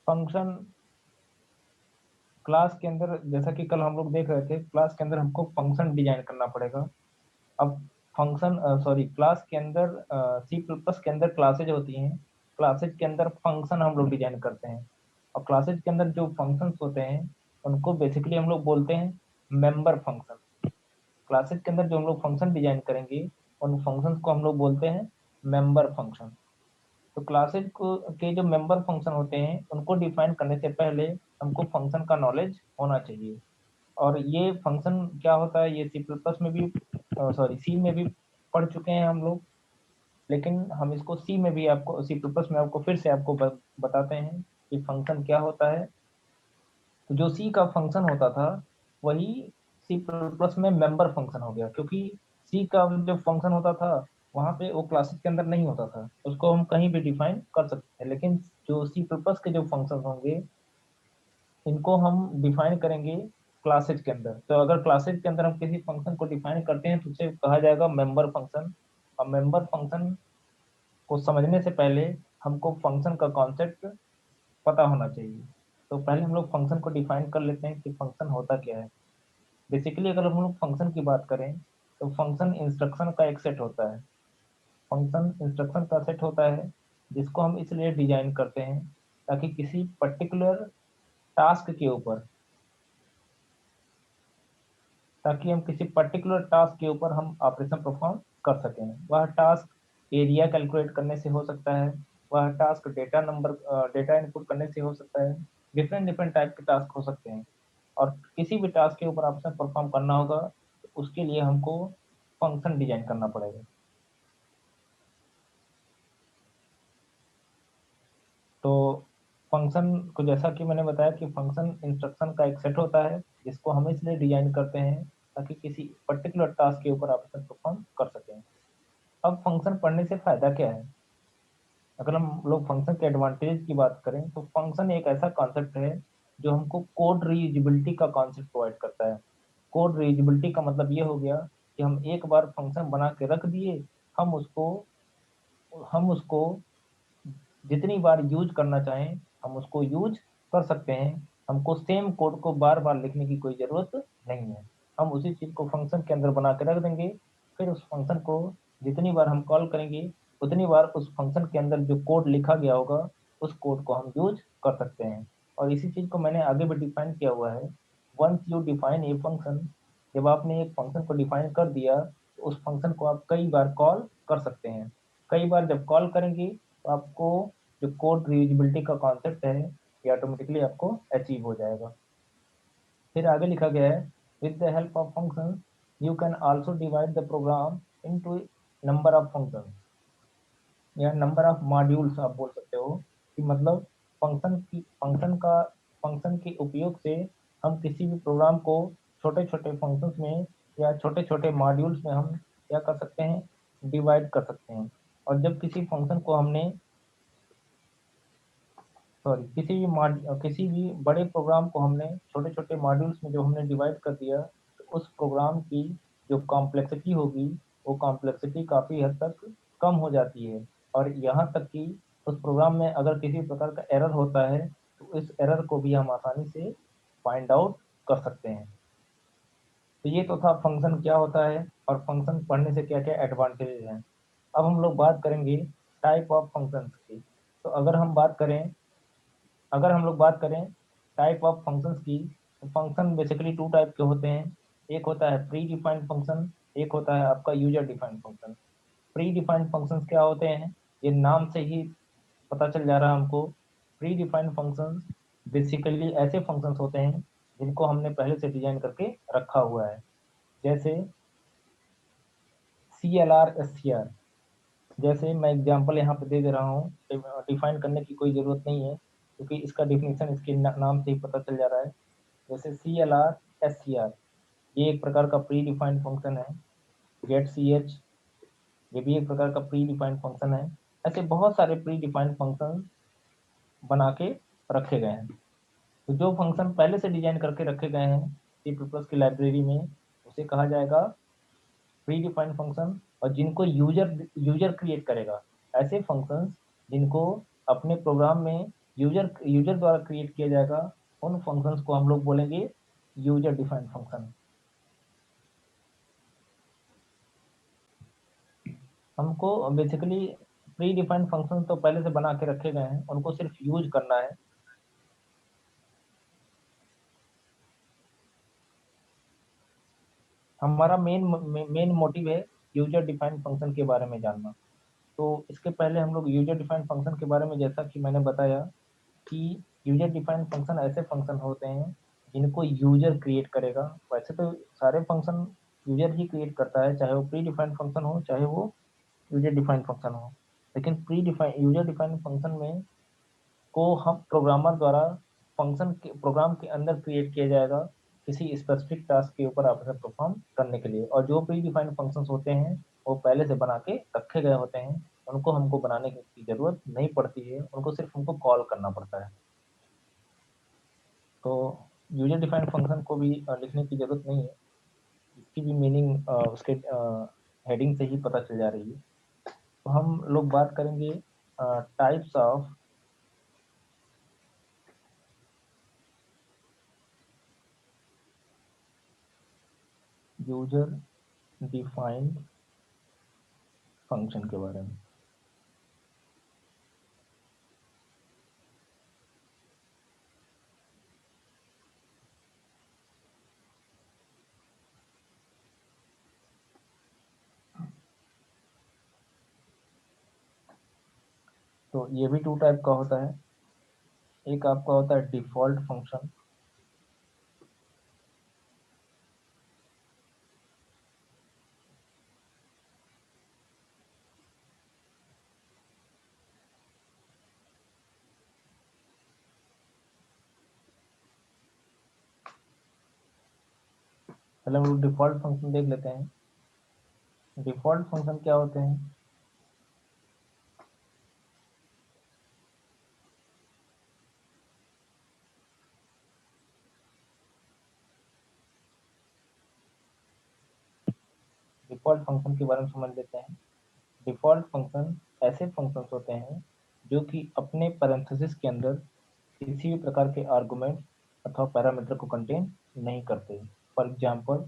Function class के अंदर, जैसा कि कल हम लोग देख रहे थे, क्लास के अंदर हमको फंक्शन डिजाइन करना पड़ेगा। अब फंक्शन सॉरी क्लास के अंदर सी प्लस प्लस के अंदर क्लासेज होती हैं। क्लासेज के अंदर फंक्शन हम लोग डिजाइन करते हैं। और क्लासेज के अंदर जो फंक्शंस होते हैं उनको बेसिकली हम लोग बोलते हैं मेंबर फंक्शन। क्लासेज के अंदर जो हम लोग फंक्शन डिजाइन करेंगे उन फंक्शंस को हम लोग बोलते हैं मेंबर फंक्शन। तो क्लासेज को के जो मेंबर फंक्शन होते हैं उनको डिफाइन करने से पहले हमको फंक्शन का नॉलेज होना चाहिए। और ये फंक्शन क्या होता है ये सी प्लस प्लस में भी, सॉरी सी में भी पढ़ चुके हैं हम लोग। लेकिन हम इसको सी में भी, आपको सी प्लस प्लस में आपको फिर से आपको बताते हैं कि फंक्शन क्या होता है। तो जो सी का फंक्शन होता था वही सी प्लस प्लस में मेंबर फंक्शन हो गया, क्योंकि सी का जो फंक्शन होता था वहाँ पे वो क्लासेस के अंदर नहीं होता था, उसको हम कहीं भी डिफाइन कर सकते हैं। लेकिन जो सी प्लस प्लस के जो फंक्शन होंगे इनको हम डिफाइन करेंगे क्लासेज के अंदर। तो अगर क्लासेज के अंदर हम किसी फंक्शन को डिफाइन करते हैं तो उसे कहा जाएगा मेंबर फंक्शन। और मेंबर फंक्शन को समझने से पहले हमको फंक्शन का कॉन्सेप्ट पता होना चाहिए। तो पहले हम लोग फंक्शन को डिफाइन कर लेते हैं कि फंक्शन होता क्या है। बेसिकली अगर हम लोग फंक्शन की बात करें तो फंक्शन इंस्ट्रक्शन का एक सेट होता है। फंक्शन इंस्ट्रक्शन का सेट होता है जिसको हम इसलिए डिजाइन करते हैं ताकि किसी पर्टिकुलर टास्क के ऊपर ताकि हम किसी पर्टिकुलर टास्क के ऊपर हम ऑपरेशन परफॉर्म कर सकें। वह टास्क एरिया कैलकुलेट करने से हो सकता है, वह टास्क डेटा इनपुट करने से हो सकता है। डिफरेंट डिफरेंट टाइप के टास्क हो सकते हैं। और किसी भी टास्क के ऊपर ऑपरेशन परफॉर्म करना होगा तो उसके लिए हमको फंक्शन डिजाइन करना पड़ेगा। तो फंक्शन को, जैसा कि मैंने बताया कि फंक्शन इंस्ट्रक्शन का एक सेट होता है जिसको हम इसलिए डिजाइन करते हैं ताकि किसी पर्टिकुलर टास्क के ऊपर ऑपरेशन परफॉर्म कर सकें। अब फंक्शन पढ़ने से फायदा क्या है? अगर हम लोग फंक्शन के एडवांटेज की बात करें तो फंक्शन एक ऐसा कॉन्सेप्ट है जो हमको कोड रीयूजेबिलिटी का कॉन्सेप्ट प्रोवाइड करता है। कोड रीयूजेबिलिटी का मतलब ये हो गया कि हम एक बार फंक्शन बना के रख दिए, हम उसको हम उसको जितनी बार यूज करना चाहें हम उसको यूज कर सकते हैं। हमको सेम कोड को बार बार लिखने की कोई ज़रूरत नहीं है। हम उसी चीज़ को फंक्शन के अंदर बना के रख देंगे, फिर उस फंक्शन को जितनी बार हम कॉल करेंगे उतनी बार उस फंक्शन के अंदर जो कोड लिखा गया होगा उस कोड को हम यूज कर सकते हैं। और इसी चीज़ को मैंने आगे भी डिफाइन किया हुआ है। Once you define a function, जब आपने एक फंक्शन को डिफाइन कर दिया तो उस फंक्शन को आप कई बार कॉल कर सकते हैं। कई बार जब कॉल करेंगे तो आपको जो कोड रीयूजेबिलिटी का कॉन्सेप्ट है ये ऑटोमेटिकली आपको अचीव हो जाएगा। फिर आगे लिखा गया है, with the help of function you can also divide the programme into number of function या नंबर ऑफ मॉड्यूल्स आप बोल सकते हो। कि मतलब फंक्शन के उपयोग से हम किसी भी प्रोग्राम को छोटे छोटे फंक्शंस में या छोटे छोटे मॉड्यूल्स में हम क्या कर सकते हैं, डिवाइड कर सकते हैं। और जब किसी फंक्शन को हमने, सॉरी किसी भी बड़े प्रोग्राम को हमने छोटे छोटे मॉड्यूल्स में जो हमने डिवाइड कर दिया तो उस प्रोग्राम की जो कॉम्प्लेक्सिटी होगी वो कॉम्प्लेक्सिटी काफ़ी हद तक कम हो जाती है। और यहाँ तक कि उस प्रोग्राम में अगर किसी प्रकार का एरर होता है तो इस एरर को भी हम आसानी से फाइंड आउट कर सकते हैं। तो ये तो था फंक्शन क्या होता है और फंक्शन पढ़ने से क्या क्या एडवांटेज हैं। अब हम लोग बात करेंगे टाइप ऑफ फंक्शंस की। तो अगर हम लोग बात करें टाइप ऑफ फंक्शंस की, तो फंक्शन बेसिकली टू टाइप के होते हैं। एक होता है प्री डिफाइंड फंक्शन, एक होता है आपका user defined function. Pre defined functions क्या होते हैं, ये नाम से ही पता चल जा रहा है हमको। प्री डिफाइंड फंक्शंस बेसिकली ऐसे फंक्शंस होते हैं जिनको हमने पहले से डिजाइन करके रखा हुआ है। जैसे C L R S C R, जैसे मैं एग्जांपल यहाँ पे दे दे रहा हूँ। डिफाइन करने की कोई ज़रूरत नहीं है क्योंकि इसका डिफिनीशन इसके नाम से ही पता चल जा रहा है। जैसे C L R S C R, ये एक प्रकार का प्री डिफाइंड फंक्शन है। गेट सी एच, ये भी एक प्रकार का प्री डिफाइंड फंक्शन है। ऐसे बहुत सारे प्री डिफाइंड फंक्शन बना के रखे गए हैं। तो जो फंक्शन पहले से डिजाइन करके रखे गए हैं सी प्लस प्लस की लाइब्रेरी में उसे कहा जाएगा प्री डिफाइंड फंक्शन। और जिनको यूजर यूजर क्रिएट करेगा, ऐसे फंक्शंस जिनको अपने प्रोग्राम में यूजर द्वारा क्रिएट किया जाएगा, उन फंक्शंस को हम लोग बोलेंगे यूजर डिफाइंड फंक्शन। हमको बेसिकली प्री डिफाइंड फंक्शन तो पहले से बना के रखे गए हैं, उनको सिर्फ यूज करना है। हमारा मेन मोटिव है यूजर डिफाइंड फंक्शन के बारे में जानना। तो इसके पहले हम लोग यूजर डिफाइंड फंक्शन के बारे में, जैसा कि मैंने बताया कि यूजर डिफाइंड फंक्शन ऐसे फंक्शन होते हैं जिनको यूजर क्रिएट करेगा। वैसे तो सारे फंक्शन यूजर ही क्रिएट करता है, चाहे वो प्री डिफाइंड फंक्शन हो चाहे वो यूजर डिफाइंड फंक्शन हो। लेकिन pre defined user defined function में को हम प्रोग्रामर द्वारा फंक्शन के प्रोग्राम के अंदर क्रिएट किया जाएगा किसी स्पेसिफिक टास्क के ऊपर आपसे परफॉर्म करने के लिए। और जो प्री डिफाइंड फंक्शंस होते हैं वो पहले से बना के रखे गए होते हैं, उनको हमको बनाने की जरूरत नहीं पड़ती है, उनको सिर्फ हमको कॉल करना पड़ता है। तो यूजर डिफाइंड फंक्शन को भी लिखने की जरूरत नहीं है, इसकी भी मीनिंग उसके हेडिंग से ही पता चल जा रही है। तो हम लोग बात करेंगे types of user defined function के बारे में। तो ये भी टू टाइप का होता है। एक आपका होता है डिफॉल्ट फंक्शन। पहले हम लोग डिफॉल्ट फंक्शन देख लेते हैं। डिफॉल्ट फंक्शन क्या होते हैं? डिफॉल्ट फंक्शन के बारे में समझ लेते हैं। डिफॉल्ट फंक्शन ऐसे फंक्शंस होते हैं जो कि अपने पैरेंथेसिस के अंदर किसी भी प्रकार के आर्गुमेंट अथवा पैरामीटर को कंटेन नहीं करते। फॉर एग्जाम्पल,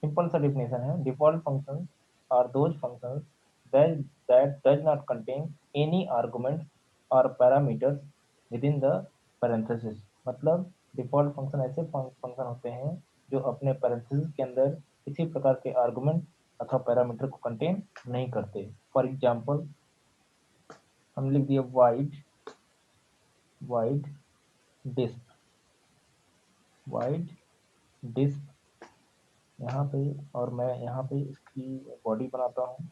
सिंपल सा डेफिनेशन है, default functions are those functions that does not contain any arguments or parameters within the parenthesis। मतलब डिफॉल्ट फंक्शन ऐसे फंक्शन होते हैं जो अपने पैरेंथेसिस के अंदर किसी प्रकार के आर्गुमेंट अथवा पैरामीटर को कंटेन नहीं करते। फॉर एग्जाम्पल, हम लिख दिए वाइड डिस्प, वाइड डिस्प यहाँ पे, और मैं यहाँ पे इसकी बॉडी बनाता हूँ।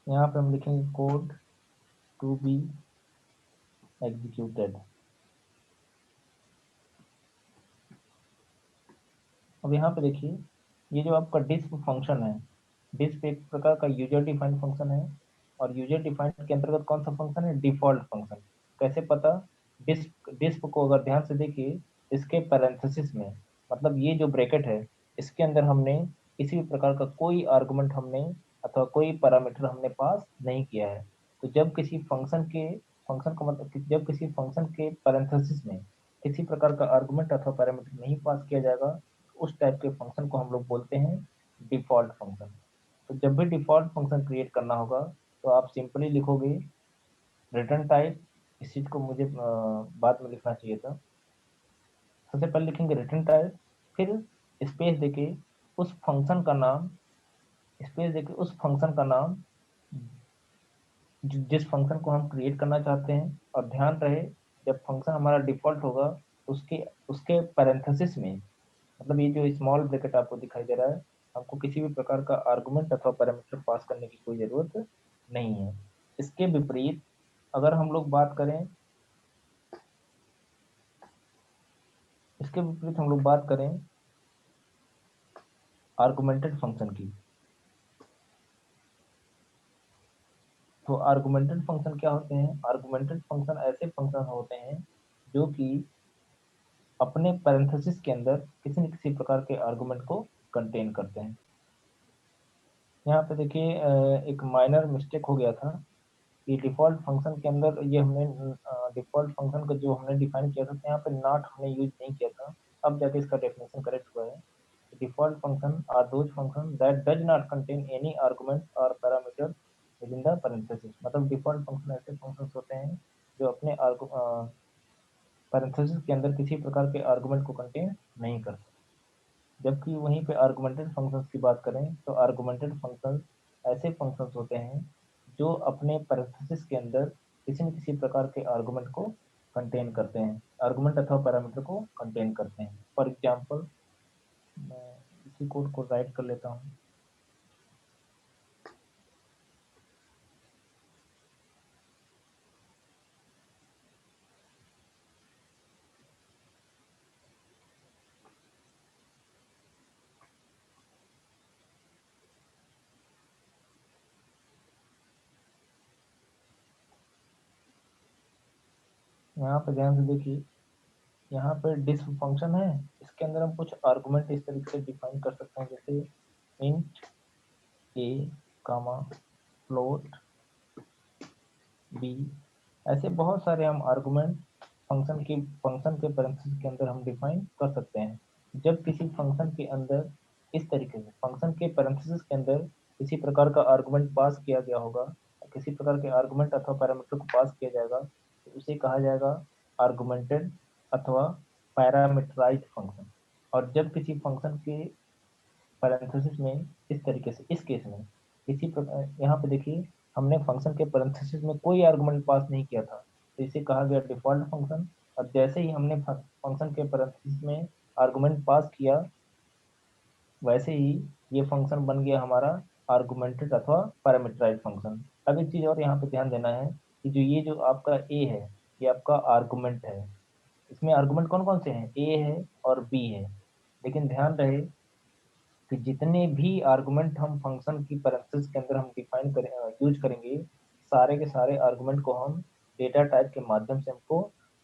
यहाँ पे हम लिखेंगे कोड टू बी एग्जीक्यूटेड। अब यहाँ पे देखिए, ये जो आपका डिस्प फंक्शन है, डिस्प एक प्रकार का यूजर डिफाइंड फंक्शन है। और यूजर डिफाइंड के अंतर्गत कौन सा फंक्शन है? Default function. कैसे पता? डिस्प डिस्प को अगर ध्यान से देखिए, इसके पैरेंथेसिस में, मतलब ये जो ब्रैकेट है, इसके अंदर हमने किसी भी प्रकार का कोई आर्गुमेंट हमने अथवा कोई पैरामीटर हमने पास नहीं किया है। तो जब किसी फंक्शन का मतलब जब किसी फंक्शन के पैरेंथेसिस में किसी प्रकार का आर्गुमेंट अथवा पैरामीटर नहीं पास किया जाएगा, उस टाइप के फंक्शन को हम लोग बोलते हैं डिफॉल्ट फंक्शन। तो जब भी डिफॉल्ट फंक्शन क्रिएट करना होगा तो आप सिंपली लिखोगे रिटर्न टाइप। इस चीज को मुझे बाद में लिखना चाहिए था। सबसे पहले लिखेंगे रिटर्न टाइप, फिर स्पेस देके उस फंक्शन का नाम, स्पेस देके उस फंक्शन का नाम जिस फंक्शन को हम क्रिएट करना चाहते हैं। और ध्यान रहे, जब फंक्शन हमारा डिफॉल्ट होगा उसके उसके पैरेंथेसिस में, मतलब ये जो स्मॉल ब्रैकेट आपको दिखाई दे रहा है, हमको किसी भी प्रकार का आर्गुमेंट अथवा पैरामीटर पास करने की कोई जरूरत नहीं है। इसके विपरीत अगर हम लोग बात करें इसके विपरीत हम लोग बात करें आर्गुमेंटेड फंक्शन की, तो आर्गुमेंटेड फंक्शन क्या होते हैं? आर्गुमेंटेड फंक्शन ऐसे फंक्शन होते हैं जो कि अपने पैरेंथेसिस के अंदर किसी न किसी प्रकार के आर्गुमेंट को कंटेन करते हैं। यहाँ पे देखिए एक माइनर मिस्टेक हो गया था कि डिफॉल्ट फंक्शन के अंदर ये हमने डिफॉल्ट फंक्शन का जो हमने डिफाइन किया था तो यहाँ पे नॉट हमने यूज नहीं किया था, अब जाके इसका डेफिनेशन करेक्ट हुआ है। Default function are those function that does not contain any argument और parameter within the parenthesis. मतलब डिफॉल्ट फंक्शन ऐसे फंक्शंस होते हैं जो अपने पैरेंथेसिस के अंदर किसी प्रकार के आर्गुमेंट को कंटेन नहीं करते। जबकि वहीं पे आर्गुमेंटेड फंक्शंस की बात करें तो आर्गुमेंटेड फंक्शंस ऐसे फंक्शंस होते हैं जो अपने पैरेंथेसिस के अंदर किसी न किसी प्रकार के आर्गुमेंट को कंटेन करते हैं, आर्गुमेंट अथवा पैरामीटर को कंटेन करते हैं। फॉर एग्जांपल मैं इसी कोड को राइट कर लेता हूँ। यहाँ पे ध्यान से देखिए, यहाँ पे डिस्प फंक्शन है, इसके अंदर हम कुछ आर्गुमेंट इस तरीके से डिफाइन कर सकते हैं जैसे इंट ए कामा फ्लोट बी। ऐसे बहुत सारे हम आर्गुमेंट फंक्शन के पैरेंथेसिस के अंदर हम डिफाइन कर सकते हैं। जब किसी फंक्शन के अंदर इस तरीके से फंक्शन के पैरेंथेसिस के अंदर किसी प्रकार का आर्गुमेंट पास किया गया होगा, किसी प्रकार के आर्गुमेंट अथवा पैरामीटर को पास किया जाएगा तो उसे कहा जाएगा आर्गुमेंटेड अथवा पैरामीटराइज्ड फंक्शन। और जब किसी फंक्शन के पैरेंथेसिस में इस तरीके से, इस केस में किसी प्रकार, यहाँ पे देखिए हमने फंक्शन के पैरेंथेसिस में कोई आर्गुमेंट पास नहीं किया था तो इसे कहा गया डिफॉल्ट फंक्शन। और जैसे ही हमने फंक्शन के पैरेंथेसिस में आर्गुमेंट पास किया वैसे ही ये फंक्शन बन गया हमारा आर्गुमेंटेड अथवा पैरामीटराइज्ड फंक्शन। अब एक चीज और यहाँ पे ध्यान देना है कि जो ये जो आपका ए है ये आपका आर्गुमेंट है। इसमें आर्गुमेंट कौन कौन से हैं? ए है और बी है। लेकिन ध्यान रहे कि जितने भी आर्गुमेंट हम फंक्शन की पैरेंथेसिस के अंदर हम डिफाइन करें यूज करेंगे, सारे के सारे आर्गुमेंट को हम डेटा टाइप के माध्यम से हमको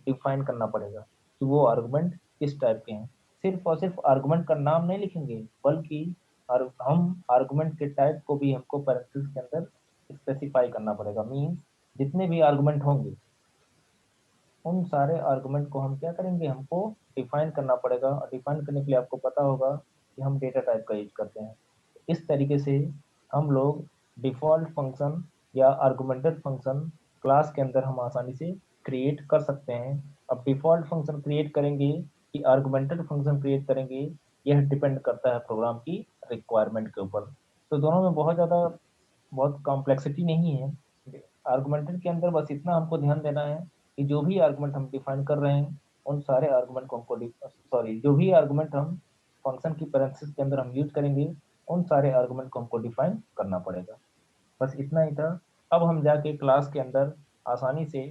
डिफाइन करना पड़ेगा कि वो आर्गुमेंट किस टाइप के हैं। सिर्फ और सिर्फ आर्गुमेंट का नाम नहीं लिखेंगे बल्कि हम आर्गुमेंट के टाइप को भी हमको पैरेंथेसिस के अंदर स्पेसिफाई करना पड़ेगा। मीन्स जितने भी आर्गुमेंट होंगे उन सारे आर्गुमेंट को हम क्या करेंगे, हमको डिफाइन करना पड़ेगा। और डिफाइन करने के लिए आपको पता होगा कि हम डेटा टाइप का यूज करते हैं। इस तरीके से हम लोग डिफॉल्ट फंक्शन या आर्गुमेंटेड फंक्शन क्लास के अंदर हम आसानी से क्रिएट कर सकते हैं। अब डिफॉल्ट फंक्शन क्रिएट करेंगे कि आर्गुमेंटेड फंक्शन क्रिएट करेंगे, यह डिपेंड करता है प्रोग्राम की रिक्वायरमेंट के ऊपर। तो दोनों में बहुत कॉम्प्लेक्सिटी नहीं है। आर्गुमेंटेड के अंदर बस इतना हमको ध्यान देना है कि जो भी आर्गुमेंट हम डिफाइन कर रहे हैं उन सारे आर्गुमेंट को हमको जो भी आर्गुमेंट हम फंक्शन की पैरेंथेसिस के अंदर हम यूज करेंगे उन सारे आर्गुमेंट को हमको डिफाइन करना पड़ेगा। बस इतना ही था। अब हम जाके क्लास के अंदर आसानी से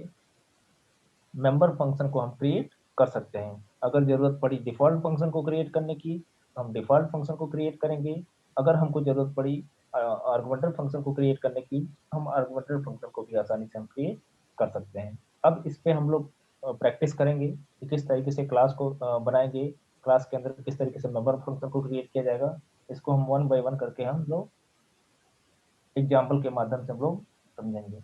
मेंबर फंक्शन को हम क्रिएट कर सकते हैं। अगर जरूरत पड़ी डिफॉल्ट फंक्शन को क्रिएट करने की तो हम डिफॉल्ट फंक्शन को क्रिएट करेंगे। अगर हमको जरूरत पड़ी आर्गुमेंटेड फंक्शन को क्रिएट करने की, हम आर्गुमेंटेड फंक्शन को भी आसानी से हम क्रिएट कर सकते हैं। अब इस पे हम लोग प्रैक्टिस करेंगे कि किस तरीके से क्लास को बनाएंगे, क्लास के अंदर किस तरीके से मेंबर फंक्शन को क्रिएट किया जाएगा। इसको हम वन बाय वन करके हम लोग एग्जाम्पल के माध्यम से हम लोग समझेंगे।